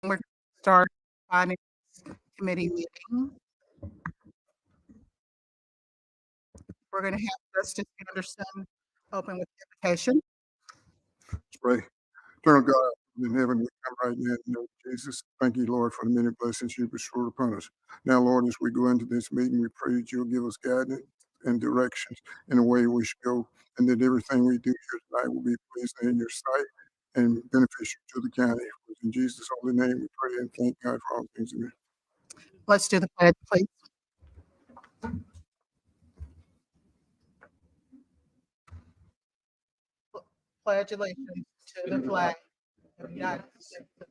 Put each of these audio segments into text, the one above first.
We're start Finance Committee meeting. We're going to have Justice Anderson open with the invocation. Let's pray. Eternal God in heaven, we come right now in the name of Jesus. Thank you, Lord, for the many blessings you bestowed upon us. Now, Lord, as we go into this meeting, we pray that you'll give us guidance and directions in the way we should go, and that everything we do here tonight will be pleasing in your sight and beneficial to the county. In Jesus' holy name, we pray and thank God for all things. Amen. Let's do the pledge, please. Pledge allegiance to the flag of the United States of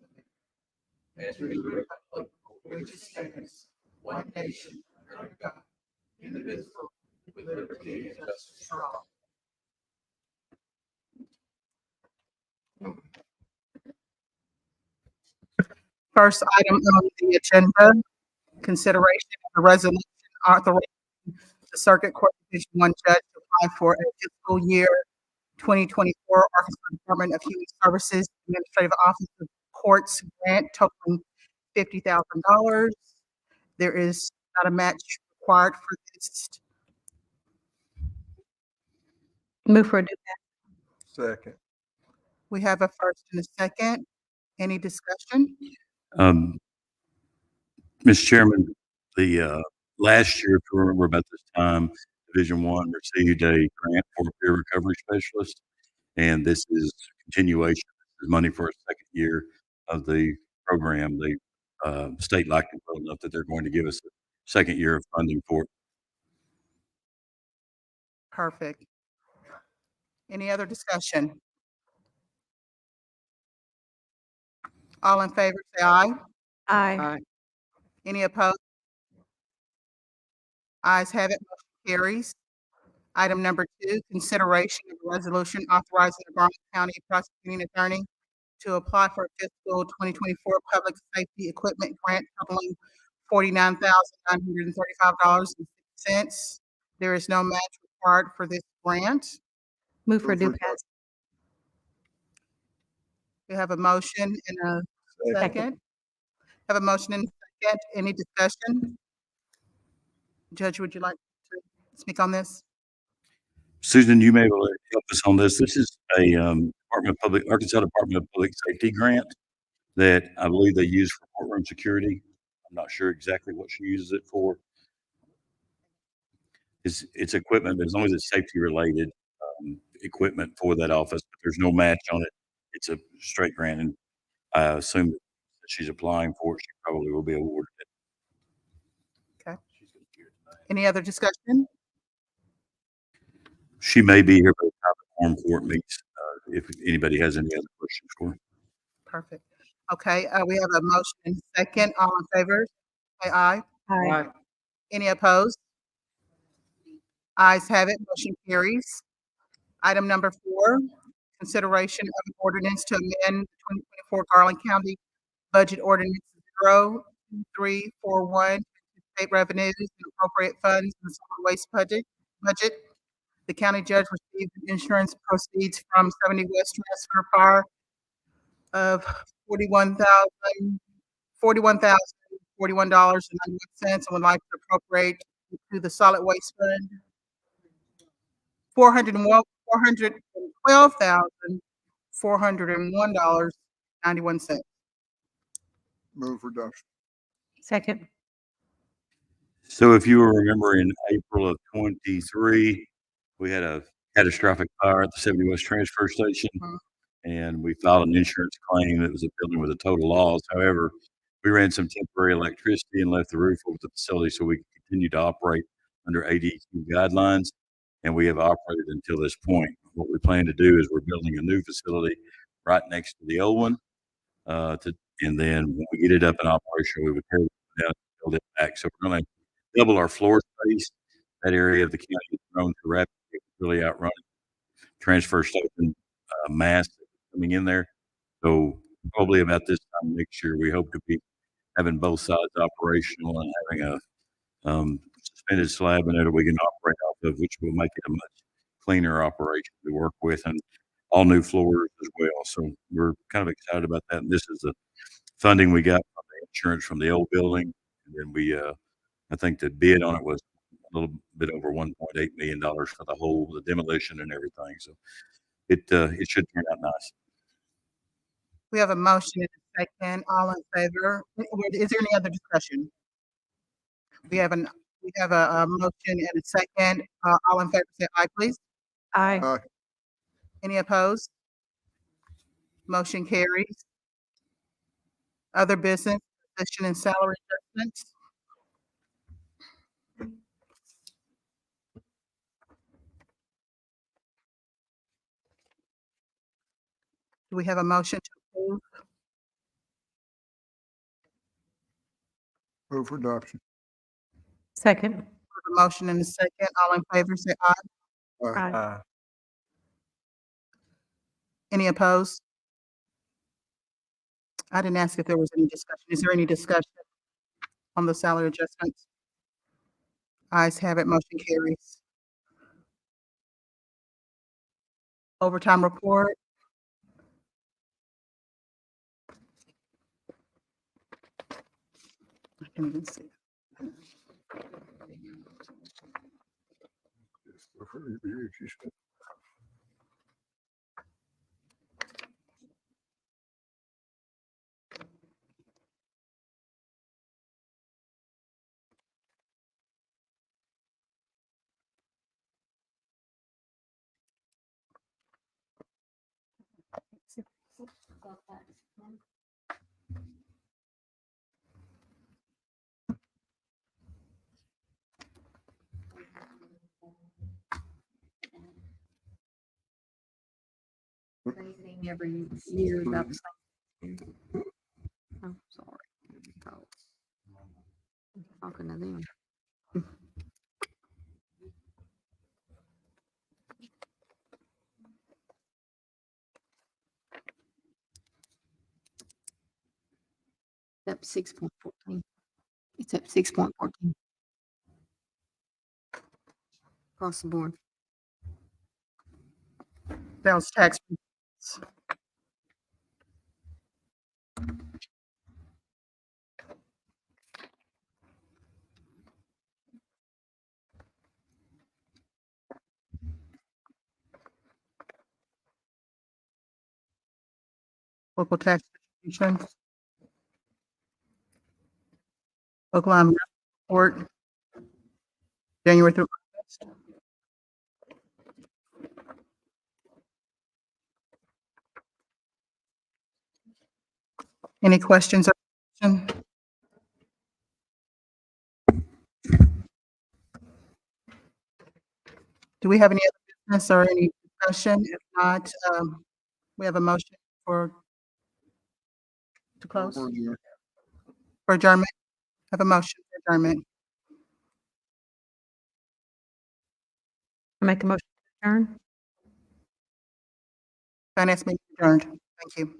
America, and to the republic for which it stands, one nation, under God, indivisible, with liberty and justice for all. First item on the agenda, consideration of the resolution authorizing the Circuit Court Division 1 judge to apply for a fiscal year 2024 Arkansas Department of Human Services Administrative Office of Courts grant totaling $50,000. There is not a match required for this. Move for a due Second. We have a first and a second. Any discussion? Mr. Chairman, the last year, if you remember about this time, Division 1 received a grant for a peer recovery specialist, and this is continuation. This is money for a second year of the program. The state liked it well enough that they're going to give us a second year of funding for it. Perfect. Any other discussion? All in favor, say aye. Aye. Any opposed? Ayes have it, motion carries. Item number 2, consideration of a resolution authorizing the Garland County Prosecuting Attorney to apply for a fiscal 2024 public safety equipment grant totaling $49,935.06. There is no match required for this grant. Move for a due pass. We have a motion and a second. Have a motion and a second. Any discussion? Judge, would you like to speak on this? Susan, you may be able to help us on this. This is a Arkansas Department of Public Safety grant that I believe they use for courtroom security. I'm not sure exactly what she uses it for. It's equipment, but as long as it's safety related equipment for that office, but there's no match on it. It's a straight grant, and I assume that she's applying for it. She probably will be awarded it. Okay. Any other discussion? She may be here by the time the quorum court meets, if anybody has any other questions for her. Perfect. Okay, we have a motion and a second. All in favor, say aye. Aye. Any opposed? Ayes have it, motion carries. Item number 4, consideration of an ordinance to amend the 2024 Garland County Budget Ordinance 02341, state revenues and appropriate funds in the solid waste budget. The county judge received insurance proceeds from 70 West Transfer Fire of $41,041.91 and would like to appropriate to the solid waste fund $412,401.91. Move for adoption. Second. So if you will remember, in April of 23, we had a catastrophic fire at the 70 West Transfer Station, and we filed an insurance claim. It was a building with a total loss. However, we ran some temporary electricity and left the roof over the facility so we could continue to operate under ADQ guidelines, and we have operated until this point. What we plan to do is we're building a new facility right next to the old one, and then when we get it up and operational, we would tear it down and build it back. So we're going to double our floor space. That area of the county has grown too rapidly, really outrunning transfer station mass coming in there. So probably about this time next year, we hope to be having both sides operational and having a suspended slab in it that we can operate off of, which will make it a much cleaner operation to work with, and all new floors as well. So we're kind of excited about that. And this is the funding we got from the insurance from the old building. And then I think the bid on it was a little bit over $1.8 million for the demolition and everything. So it should turn out nice. We have a motion and a second. All in favor? Is there any other discussion? We have a motion and a second. All in favor, say aye, please. Aye. Aye. Any opposed? Motion carries. Other business, position and salary adjustments. Do we have a motion to approve? Move for adoption. Second. We have a motion and a second. All in favor, say aye. Aye. Aye. Any opposed? I didn't ask if there was any discussion. Is there any discussion on the salary adjustments? Ayes have it, motion carries. Overtime report. I can't even see. Yes, go for review, she said. Raising every year about the same. Oh, sorry. Oh. I'm talking to them. Up 6.14. It's up 6.14. Across the board. Sales tax. Local tax distribution. Oklahoma report. January through August. Any questions? Or discussion? Do we have any other business or any discussion? If not, we have a motion to close, Or adjourn. for adjournment. Have a motion for adjournment. I make a motion to adjourn. Finance meeting adjourned. Thank you.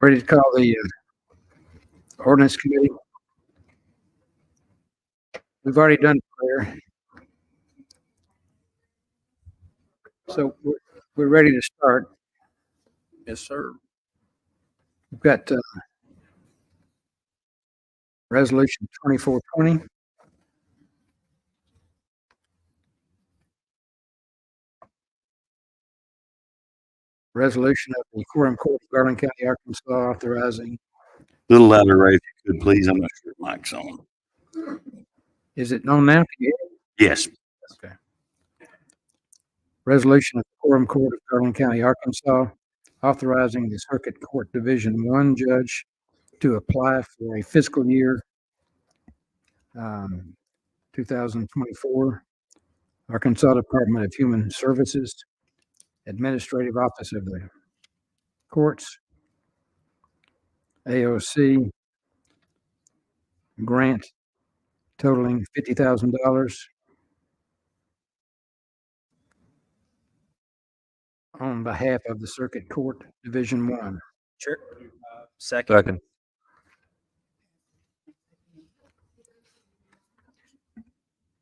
Ready to call the ordinance committee? We've already done prayer. So we're ready to start. Yes, sir. We've got resolution 2420. Resolution of the Quorum Court of Garland County, Arkansas, authorizing, Little louder, Ray, if you could, please. I'm not sure if mic's on. is it on now? Can you hear Yes. it? Okay. Resolution of the Quorum Court of Garland County, Arkansas, authorizing the Circuit Court Division 1 judge to apply for a fiscal year 2024 Arkansas Department of Human Services Administrative Office of the Courts, AOC grant totaling $50,000 on behalf of the Circuit Court Division 1. Sure. Second.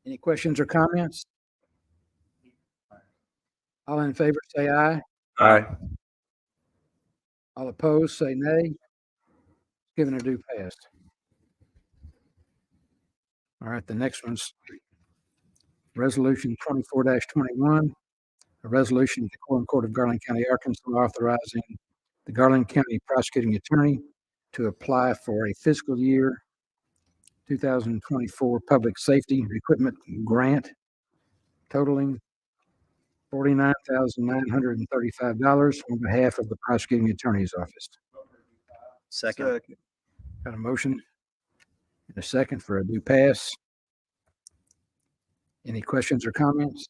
Any questions or comments? All in favor, say aye. Aye. All opposed, say nay. Given a due pass. All right, the next one's Resolution 24-21, a resolution of the Quorum Court of Garland County, Arkansas, authorizing the Garland County Prosecuting Attorney to apply for a fiscal year 2024 Public Safety Equipment Grant totaling $49,935 on behalf of the Prosecuting Attorney's Office. Second. Got a motion and a second for a due pass. Any questions or comments?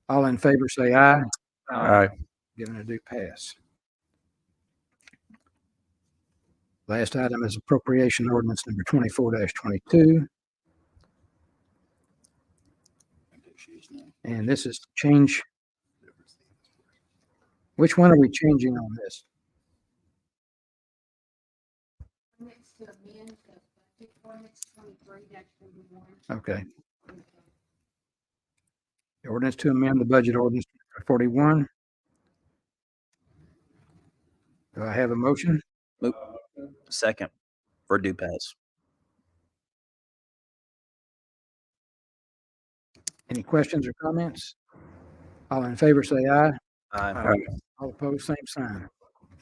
All in favor, say aye. Aye. Given a due pass. Last item is appropriation ordinance number 24-22. And this is to change. Which one are we changing on this? Okay. The ordinance to amend the budget ordinance 41. Do I have a motion? Second for due pass. Any questions or comments? All in favor, say aye. Aye. All opposed, same sign.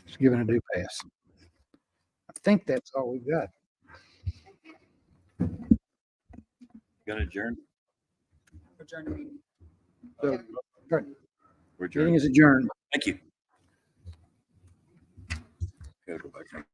It's given a due pass. I think that's all we've got. Gonna adjourn? So, We're meeting adjourned. is adjourned. Thank you. Gotta go back.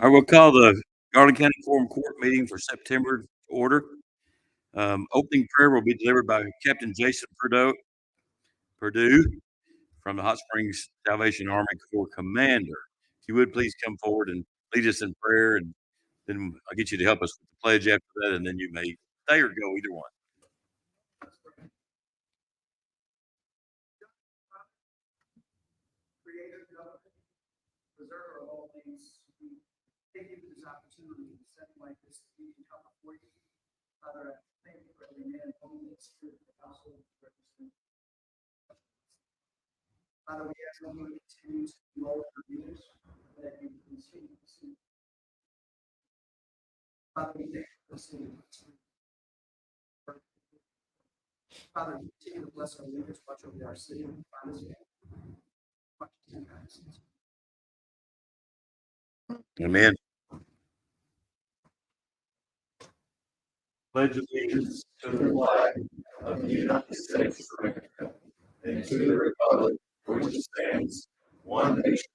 I will call the Garland County Quorum Court meeting for September to order. Opening prayer will be delivered by Captain Jason Purdue from the Hot Springs Salvation Army Corps Commander. If you would please come forward and lead us in prayer, and then I'll get you to help us with the pledge after that, and then you may stay or go, either one. Creator God, preserver of all things, we thank you for this opportunity to set like this to be come before you. Father, I thank you for every man, woman, and spirit of the household represented. Father, we ask that you continue to mold our leaders, that you continue to. Father, we thank you for this meeting. Father, continue to bless our leaders, watch over our city, and find us. Amen. Pledge allegiance to the flag of the United States of America and to the republic for which it stands, one nation,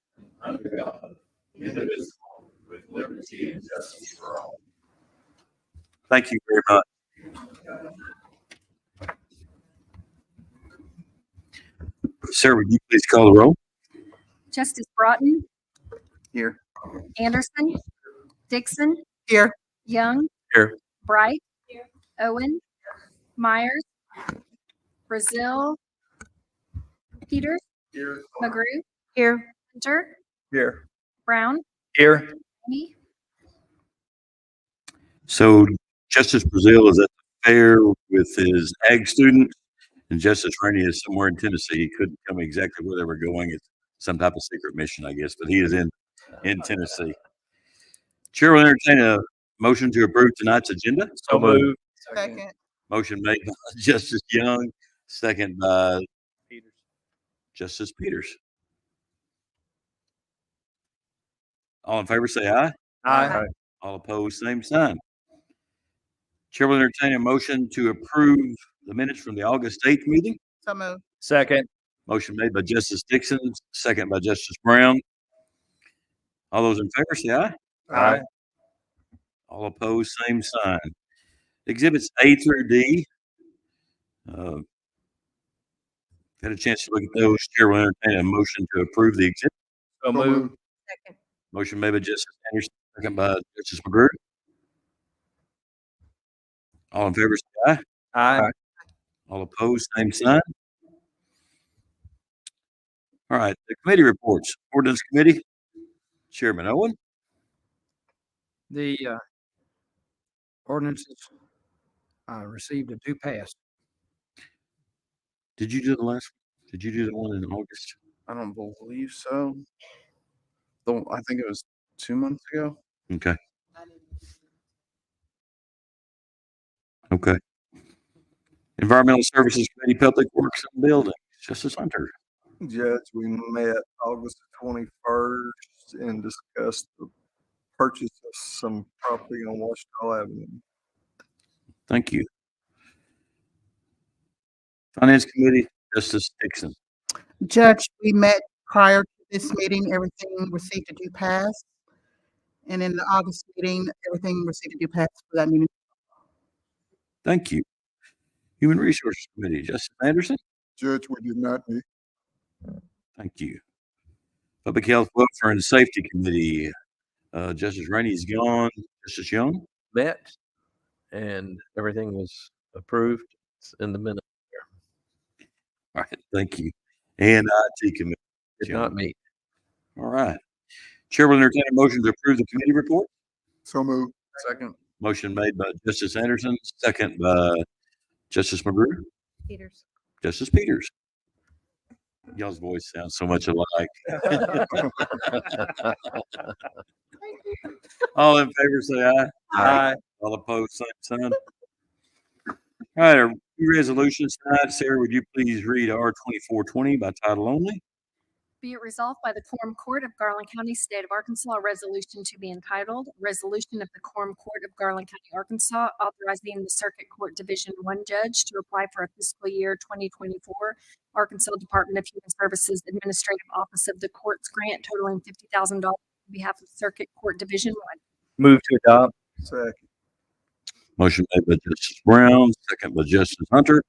under God, indivisible, with liberty and justice for all. Thank you very much. Sir, would you please call the roll? Justice Broughton. Here. Anderson. Dixon. Here. Young. Here. Bright. Owen. Myers. Brazil. Peters. Here. McGrew. Here. Hunter. Here. Brown. Here. Me. So Justice Brazil is at the fair with his ag students, and Justice Rainey is somewhere in Tennessee. He couldn't tell me exactly where they were going. It's some type of secret mission, I guess, but he is in Tennessee. Chair will entertain a motion to approve tonight's agenda. So moved. Second. Motion made by Justice Young, second by Justice Peters. All in favor, say aye. Aye. All opposed, same sign. Chair will entertain a motion to approve the minutes from the August 8th meeting. So moved. Second. Motion made by Justice Dixon, second by Justice Brown. All those in favor, say aye. Aye. All opposed, same sign. Exhibits A through D. Had a chance to look at those. Chair will entertain a motion to approve the exhibit. So moved. Second. Motion made by Justice Anderson, second by Justice McGrew. All in favor, say aye. Aye. All opposed, same sign. All right, the committee reports. Ordinance Committee, Chairman Owen. The ordinances received a due pass. Did you do the last one? Did you do the one in August? I don't believe so. Though I think it was 2 months ago. Okay. Okay. Environmental Services Committee, Public Works and Buildings, Justice Hunter. Judge, we met August 21st and discussed the purchase of some property on Washington Avenue. Thank you. Finance Committee, Justice Dixon. Judge, we met prior to this meeting. Everything received a due pass. And in the August meeting, everything received a due pass for that meeting. Thank you. Human Resources Committee, Justice Anderson. Judge, we did not meet. Thank you. Public Health, Welfare, and Safety Committee, Justice Rainey's gone. Justice Young. Met and everything was approved. It's in the minute. All right, thank you. And IT Committee. Did not meet. All right. Chair will entertain a motion to approve the committee report. So moved. Second. Motion made by Justice Anderson, second by Justice McGrew. Peters. Justice Peters. Y'all's voice sounds so much alike. All in favor, say aye. Aye. All opposed, same sign. All right, our few resolutions tonight. Sarah, would you please read R 2420 by title only? Be it resolved by the Quorum Court of Garland County, State of Arkansas, a resolution to be entitled, Resolution of the Quorum Court of Garland County, Arkansas, authorizing the Circuit Court Division 1 judge to apply for a fiscal year 2024 Arkansas Department of Human Services Administrative Office of the Courts grant totaling $50,000 on behalf of Circuit Court Division 1. Move to adopt. Second. Motion made by Justice Brown, second by Justice Hunter.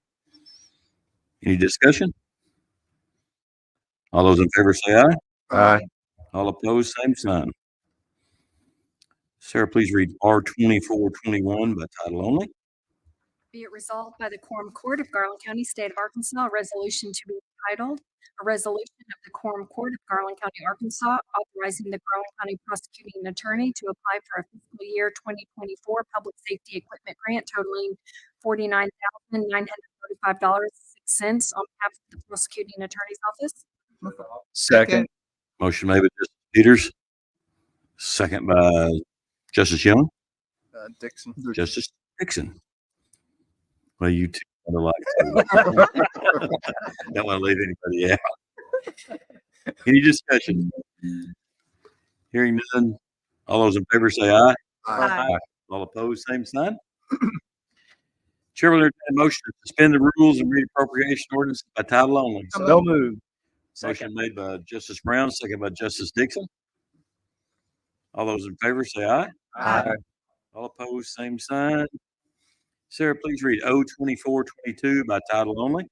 Any discussion? All those in favor say aye. Aye. All opposed, same sign. Sarah, please read R-2421 by title only. Be it resolved by the Quorum Court of Garland County, State of Arkansas, a resolution to be entitled, a resolution of the Quorum Court of Garland County, Arkansas, authorizing the Garland County prosecuting attorney to apply for a fiscal year 2024 public safety equipment grant totaling $49,945.06 on behalf of the prosecuting attorney's office. Second. Motion made by Justice Peters, second by Justice Young, Dixon. Justice Dixon. Well, you two are like, don't want to leave anybody out. Any discussion? Hearing none, all those in favor say aye. Aye. All opposed, same sign. Chair will entertain a motion to suspend the rules and read appropriation ordinance by title only. So moved. Motion made by Justice Brown, second by Justice Dixon. All those in favor say aye. Aye. All opposed, same sign. Sarah, please read O-2422 by title only.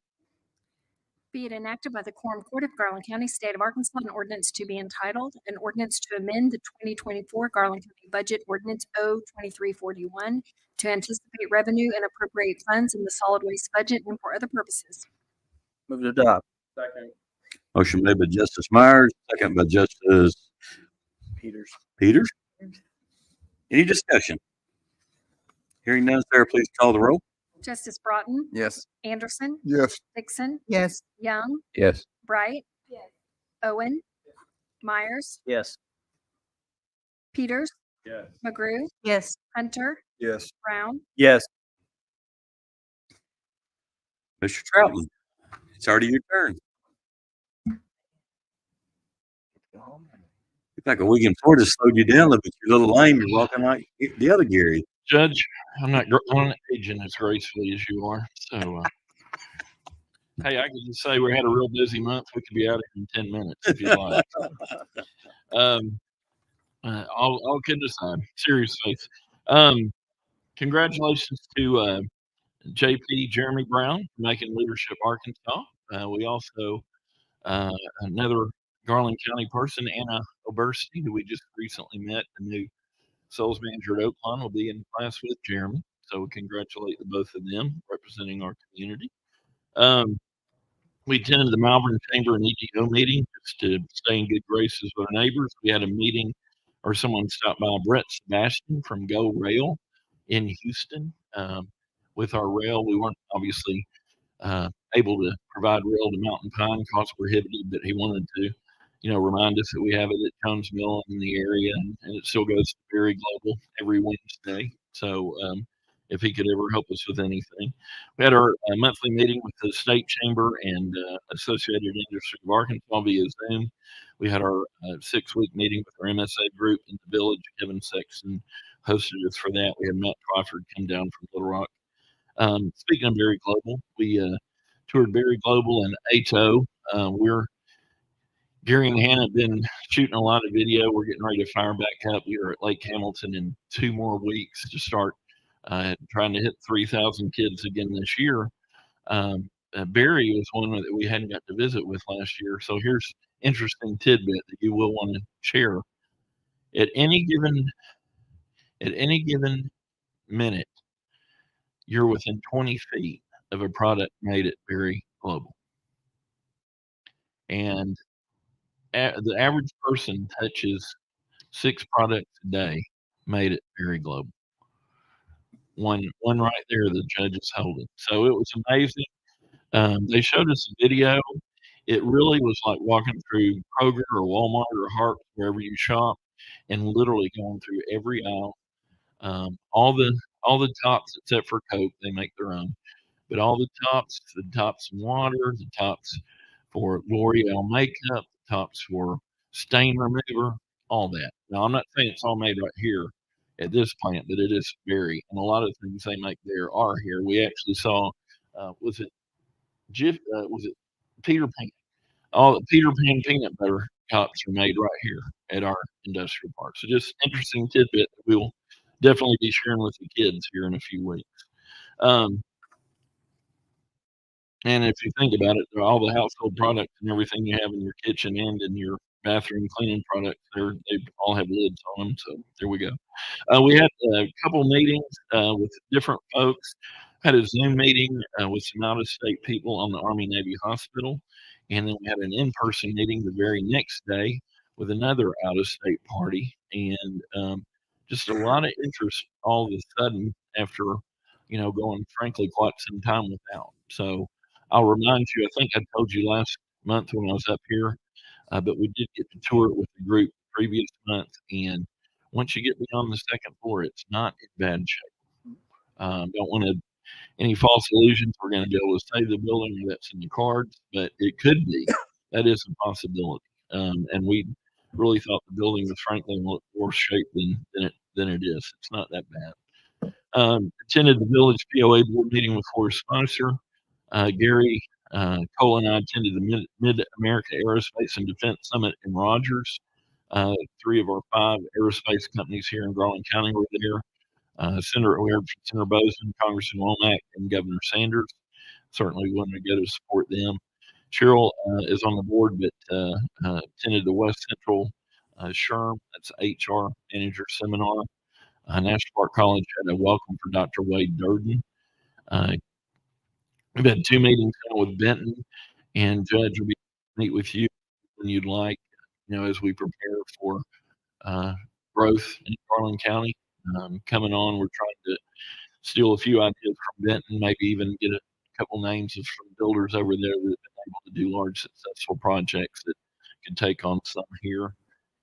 Be it enacted by the Quorum Court of Garland County, State of Arkansas, an ordinance to be entitled, an ordinance to amend the 2024 Garland County Budget Ordinance O-2341 to anticipate revenue and appropriate funds in the solid waste budget and for other purposes. Move to adopt. Motion made by Justice Myers, second by Justice Peters. Any discussion? Hearing none, Sarah, please call the roll. Justice Broughton, Yes. Anderson, Yes. Dixon, Yes. Young, Yes. Bright, Owen, Myers, Yes. Peters, Yes. McGrew, Yes. Hunter, Yes. Brown, Yes. Mr. Troutman, it's already your turn. It's like a week in Florida slowed you down a little bit. You're a little lame. You're walking like the other Gary. Judge, I'm not aging as gracefully as you are. So, hey, I could just say we had a real busy month. We could be out of here in 10 minutes if you like. All kidding aside, serious face. Congratulations to JP Jeremy Brown for making Leadership Arkansas. We also another Garland County person, Anna Obersti, who we just recently met, the new sales manager at Oakland, will be in class with Jeremy. So we congratulate the both of them representing our community. We attended the Malvern Chamber and EGO meeting just to stay in good graces with our neighbors. We had a meeting, or someone stopped by, Brett Sebastian from Go Rail in Houston. With our rail, we weren't obviously able to provide rail to Mountain Pine, cost prohibitive, but he wanted to, remind us that we have it at Jones Mill in the area, and it still goes to Berry Global every Wednesday. So if he could ever help us with anything. We had our monthly meeting with the State Chamber and Associated Industry of Arkansas via Zoom. We had our 6-week meeting with our MSA group in the village. Kevin Sexton hosted us for that. We had Matt Twyford come down from Little Rock. Speaking of Berry Global, we toured Berry Global and ATO. Gary and Hannah have been shooting a lot of video. We're getting ready to fire back up. We are at Lake Hamilton in 2 more weeks to start trying to hit 3,000 kids again this year. Barry was one that we hadn't got to visit with last year. So here's interesting tidbit that you will want to share. At any given minute, you're within 20 feet of a product made at Berry Global. And the average person touches 6 products a day made at Berry Global. One right there, the judge is holding. So it was amazing. They showed us a video. It really was like walking through Kroger or Walmart or Harps, wherever you shop, and literally going through every aisle. All the tops except for Coke, they make their own. But all the tops in water, the tops for L'Oreal makeup, the laptops for stain remover, all that. Now, I'm not saying it's all made right here at this plant, but it is very, and a lot of things they make there are here. We actually saw, was it was it Peter Pan? All the Peter Pan peanut butter cups are made right here at our industrial park. So just interesting tidbit that we'll definitely be sharing with the kids here in a few weeks. Um, and if you think about it, all the household products and everything you have in your kitchen and in your bathroom cleaning products, they all have lids on them. So there we go. We had a couple meetings with different folks. Had a Zoom meeting with some out-of-state people on the Army Navy Hospital, and then we had an in-person meeting the very next day with another out-of-state party, and just a lot of interest all of a sudden after going frankly quite some time without. So I'll remind you. I think I told you last month when I was up here, but we did get to tour it with the group previous month, and once you get beyond the second floor, it's not in bad shape. Don't want to any false illusions. We're going to be able to save the building, or that's in the cards, but it could be. That is a possibility. And we really thought the building was frankly in worse shape than it is. It's not that bad. Attended the village POA board meeting with Forest Spicer. Gary Cole and I attended the Mid-America Aerospace and Defense Summit in Rogers. 3 of our 5 aerospace companies here in Garland County were there. We heard from Senator Bozeman, Congressman Womack, and Governor Sanders. Certainly wanted to go to support them. Cheryl is on the board, but attended the West Central SHRM, that's HR Manager Seminar. National Park College had a welcome for Dr. Wade Durden. We've had 2 meetings now with Benton, and Judge will meet with you when you'd like, as we prepare for growth in Garland County. Coming on, we're trying to steal a few ideas from Benton, maybe even get a couple names of some builders over there that have been able to do large, successful projects that could take on some here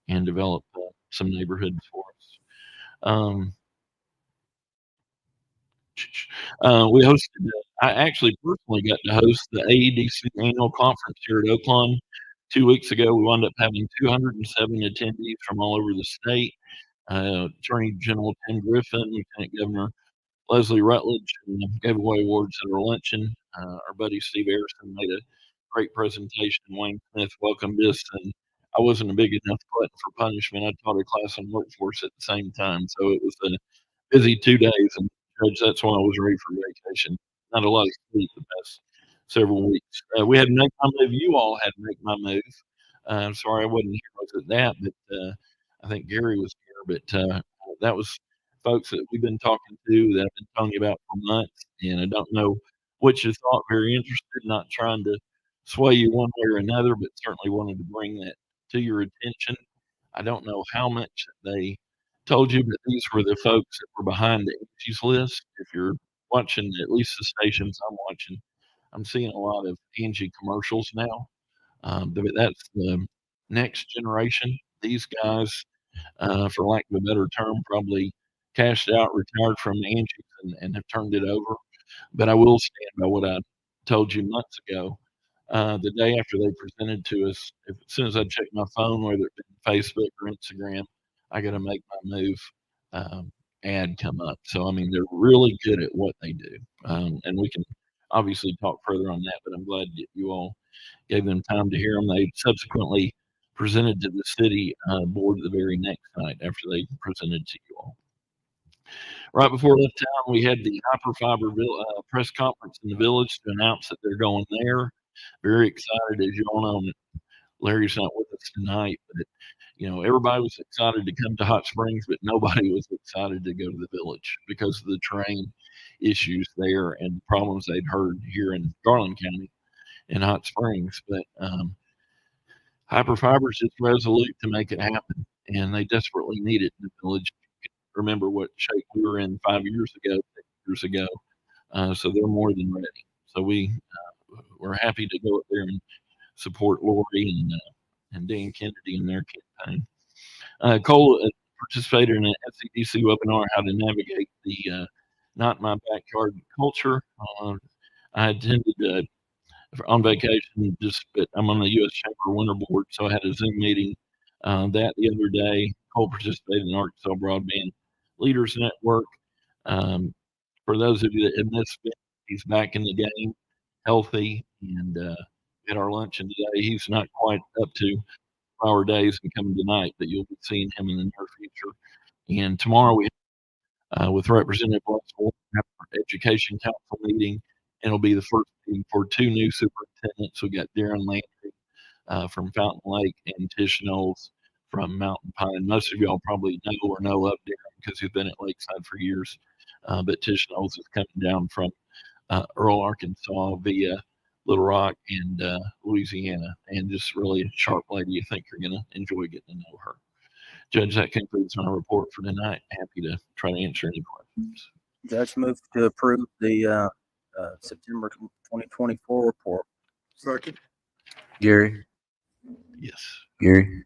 and develop some neighborhoods for us. We hosted, I actually personally got to host the AEDC annual conference here at Oakland 2 weeks ago. We wound up having 207 attendees from all over the state. Attorney General Tim Griffin, Lieutenant Governor Leslie Rutledge, and gave away awards at our luncheon. Our buddy Steve Harrison made a great presentation. Wayne Smith welcomed us, and I wasn't a big enough glutton for punishment. I taught a class on workforce at the same time, so it was a busy 2 days. And Judge, that's why I was ready for vacation. Not a lot of sleep the past several weeks. We had Make My Move. You all had Make My Move. I'm sorry I wasn't here with that, but I think Gary was here. But that was folks that we've been talking to that I've been telling you about for months, and I don't know what you thought. Very interested, not trying to sway you one way or another, but certainly wanted to bring that to your attention. I don't know how much they told you, but these were the folks that were behind the Angie's List. If you're watching at least the stations I'm watching, I'm seeing a lot of Angie commercials now. But that's the next generation. These guys, for lack of a better term, probably cashed out, retired from Angie's, and have turned it over. But I will stand by what I told you months ago. The day after they presented to us, as soon as I checked my phone, whether it be Facebook or Instagram, I got to Make My Move ad come up. So, I mean, they're really good at what they do. And we can obviously talk further on that, but I'm glad that you all gave them time to hear them. They subsequently presented to the city board the very next night after they presented to you all. Right before I left town, we had the Hyperfiber press conference in the village to announce that they're going there. Very excited, as you all know. Larry's not with us tonight, but everybody was excited to come to Hot Springs, but nobody was excited to go to the village because of the terrain issues there and the problems they'd heard here in Garland County in Hot Springs. But Hyperfiber is just resolute to make it happen, and they desperately need it in the village. Remember what shape we were in 5 years ago, 6 years ago. So they're more than ready. So we're happy to go up there and support Lori and Dan Kennedy in their campaign. Cole participated in an SCDC webinar, How to Navigate the Not My Backyard Culture. I attended on vacation, but I'm on the U.S. Chamber Winter Board, so I had a Zoom meeting that the other day. Cole participated in Arkansas Broadband Leaders Network. Um, for those of you that have missed it, he's back in the game, healthy, and at our luncheon today, he's not quite up to our days and coming tonight, but you'll be seeing him in the near future. And tomorrow we with Representative Russell, have our Education Council meeting, and it'll be the first meeting for two new superintendents. We got Darren Landry from Fountain Lake and Tish Knowles from Mountain Pine. Most of y'all probably know of Darren because he's been at Lakeside for years, but Tish Knowles is coming down from Earl, Arkansas via Little Rock and Louisiana, and just really a sharp lady. You think you're going to enjoy getting to know her. Judge, that concludes my report for tonight. Happy to try to answer any questions. Judge, move to approve the September 2024 report. Second. Gary? Yes. Gary?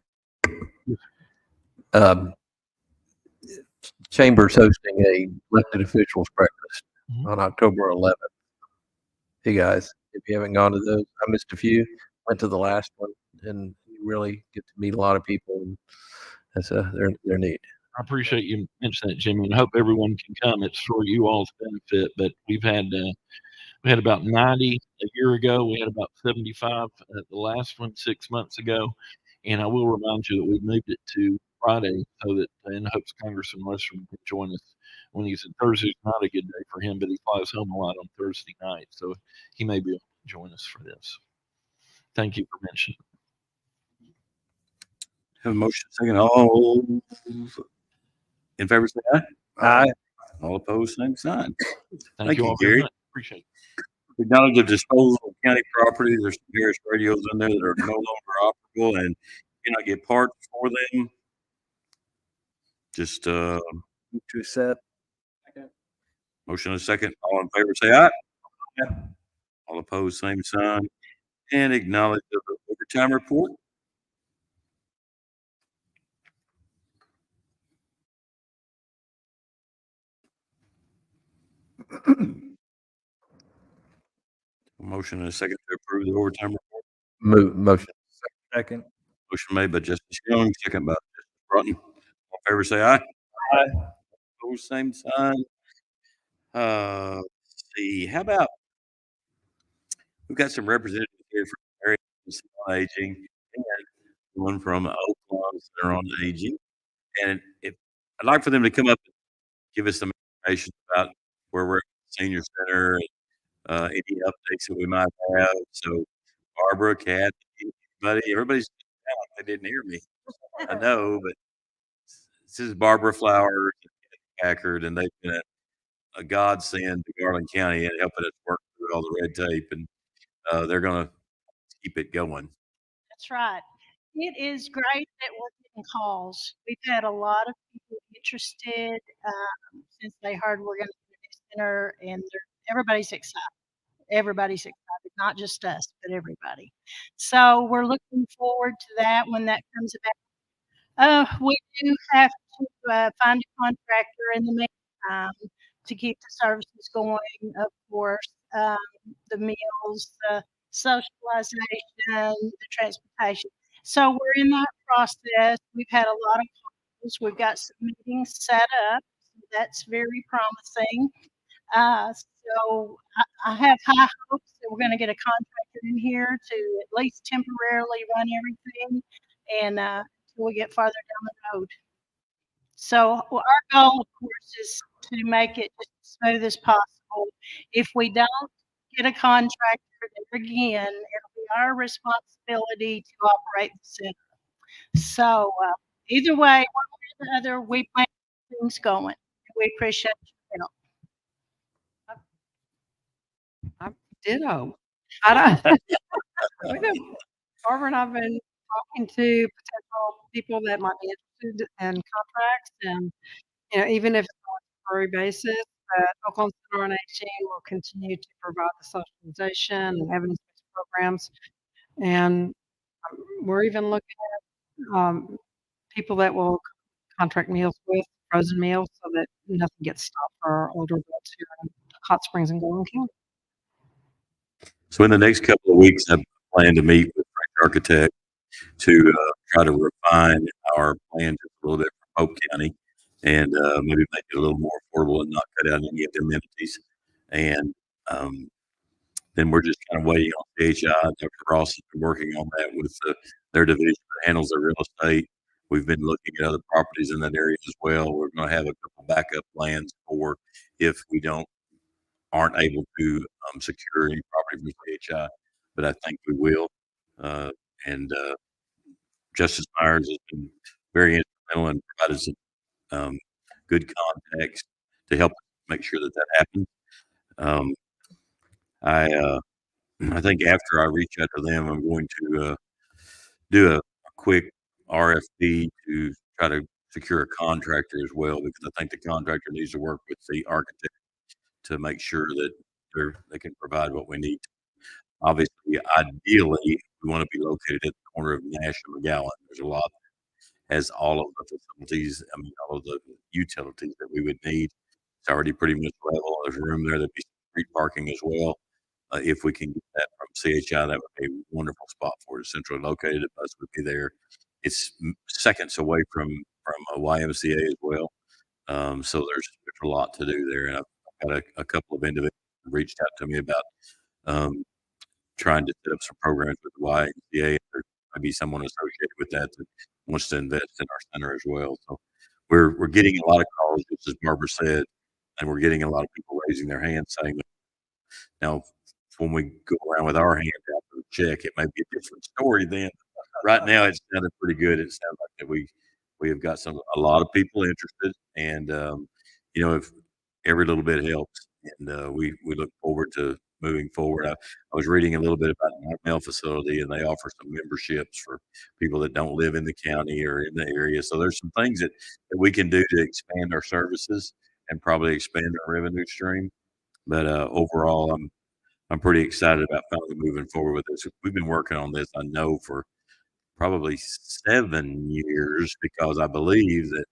Chamber's hosting a elected officials breakfast on October 11th. Hey guys, if you haven't gone to those, I missed a few. Went to the last one, and you really get to meet a lot of people. And that's they're neat. I appreciate you mentioning that, Jimmy, and I hope everyone can come. It's for you all's benefit. But we had about 90 a year ago. We had about 75 at the last one 6 months ago. And I will remind you that we moved it to Friday so that in hopes Congressman Western can join us when he's in. Thursday's not a good day for him, but he flies home a lot on Thursday night, so he may be able to join us for this. Thank you for mentioning. Have a motion second. All in favor, say aye. Aye. All opposed, same sign. Thank you all Gary. very much. Appreciate it. Acknowledge the disposal of county property. There's some Harris radios in there that are no longer operable and cannot get parts for them. Just Move to accept. motion and a second. All in favor, say aye. All opposed, same sign. And acknowledge the overtime report. Motion and a second to approve the overtime report. Motion. Second. Motion made by Justice Young, second by Justice Broughton. All in favor, say aye. Aye. Opposed, same sign. Let's see, how about we've got some representatives here from the area on aging and one from Oakland Center on Aging. And if I'd like for them to come up and give us some information about where we're at the senior center and any updates that we might have. So Barbara, Kat, everybody's like they didn't hear me. I know, but this is Barbara Flowers and Kat Packard, and they've been a godsend to Garland County and helping us work through all the red tape, and they're going to keep it going. That's right. It is great that we're getting calls. We've had a lot of people interested since they heard we're going to do this center, and everybody's excited. Everybody's excited, not just us, but everybody. So we're looking forward to that when that comes about. We do have to find a contractor in the meantime to keep the services going, of course, the meals, the socialization, the transportation. So we're in that process. We've had a lot of calls. We've got some meetings set up. That's very promising. So I have high hopes that we're going to get a contractor in here to at least temporarily run everything and until we get farther down the road. So our goal, of course, is to make it just as smooth as possible. If we don't get a contractor, then again, it'll be our responsibility to operate the center. So either way, one way or the other, we plan things going. We appreciate your help. Ditto. I don't. Barbara and I've been talking to potential people that might be interested in contracts, and even if it's on a temporary basis, Oklahoma Center on Aging will continue to provide the socialization and evidence-based programs, and we're even looking at people that will contract meals with frozen meals so that nothing gets stopped for our older adults here in Hot Springs and Garland County. So in the next couple of weeks, I plan to meet with Frank Architect to try to refine our plan just a little bit for Pope County and maybe make it a little more affordable and not cut out any of the amenities. And then we're just kind of waiting on CHI. Dr. Ross has been working on that with their division that handles their real estate. We've been looking at other properties in that area as well. We're going to have a couple backup plans for if we aren't able to secure any property from CHI, but I think we will. And Justice Myers has been very instrumental and provided some good contacts to help make sure that that happens. I think after I reach out to them, I'm going to do a quick RFP to try to secure a contractor as well, because I think the contractor needs to work with the architect to make sure that they can provide what we need. Obviously, ideally, we want to be located at the corner of Nash and McGowan. There's a lot that has all of the facilities, all of the utilities that we would need. It's already pretty much level. There's room there. There'd be street parking as well. If we can get that from CHI, that would be a wonderful spot for it. Centrally located, the bus would be there. It's seconds away from a YMCA as well. So there's a lot to do there. And I've got a couple of individuals reached out to me about trying to set up some programs with the YMCA. There might be someone associated with that wants to invest in our center as well. So we're getting a lot of calls, just as Barbara said, and we're getting a lot of people raising their hands saying, now, when we go around with our hand out for the check, it may be a different story then. Right now, it sounded pretty good. It sounds like that we have got a lot of people interested, and if every little bit helps, and we look forward to moving forward. I was reading a little bit about the mail facility, and they offer some memberships for people that don't live in the county or in the area. So there's some things that we can do to expand our services and probably expand our revenue stream. But overall, I'm pretty excited about finally moving forward with this. We've been working on this, I know, for probably 7 years, because I believe that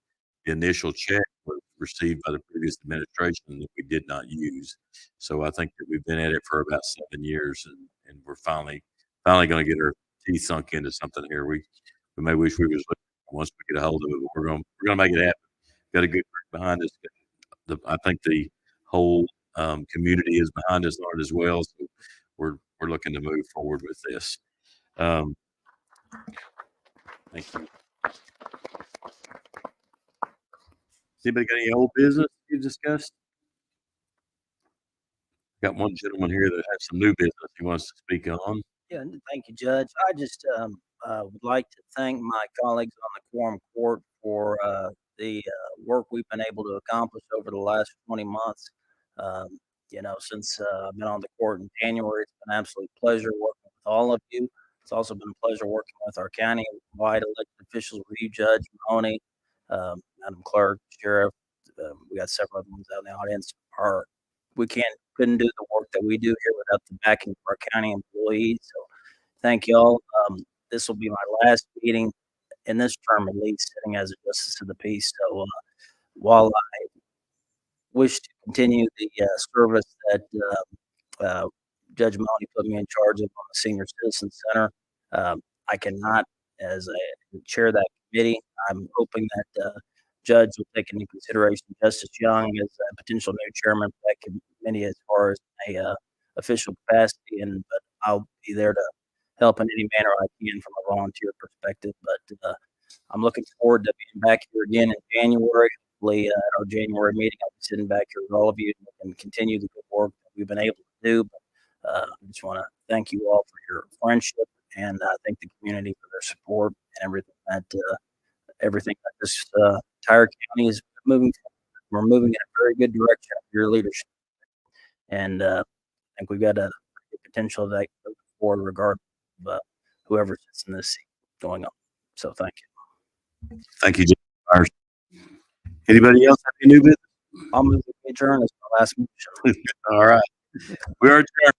the initial check was received by the previous administration that we did not use. So I think that we've been at it for about 7 years, and we're finally going to get our teeth sunk into something here. We may wish we was once we get a hold of it, but we're going to make it happen. Got a good group behind us. I think the whole community is behind us on it as well. So we're looking to move forward with this. Thank you. Anybody got any old business you discussed? Got one gentleman here that has some new business he wants to speak on. Yeah, thank you, Judge. I just would like to thank my colleagues on the Quorum Court for the work we've been able to accomplish over the last 20 months. Since I've been on the court in January, it's been an absolute pleasure working with all of you. It's also been a pleasure working with our county-wide elected officials, with you, Judge Mahoney, Madam Clerk, Sheriff. We got several other ones out in the audience. We couldn't do the work that we do here without the backing of our county employees. So thank y'all. This will be my last meeting in this term, at least, sitting as a justice of the peace. So while I wish to continue the service that Judge Mahoney put me in charge of on the Senior Citizen Center, I cannot, as I chair that committee, I'm hoping that Judge will take into consideration Justice Young as a potential new chairman for that committee as far as a official capacity, but I'll be there to help in any manner I can from a volunteer perspective. But I'm looking forward to being back here again in January. Hopefully, at our January meeting, I'll be sitting back here with all of you and continue the good work that we've been able to do. But I just want to thank you all for your friendship, and thank the community for their support and everything that this entire county is moving. We're moving in a very good direction under your leadership, and I think we've got a potential that goes forward regardless of whoever sits in this seat going on. So thank you. Thank you, Jim. Anybody else have any new business? I'll move to adjourn as my last motion. All right. We are adjourned.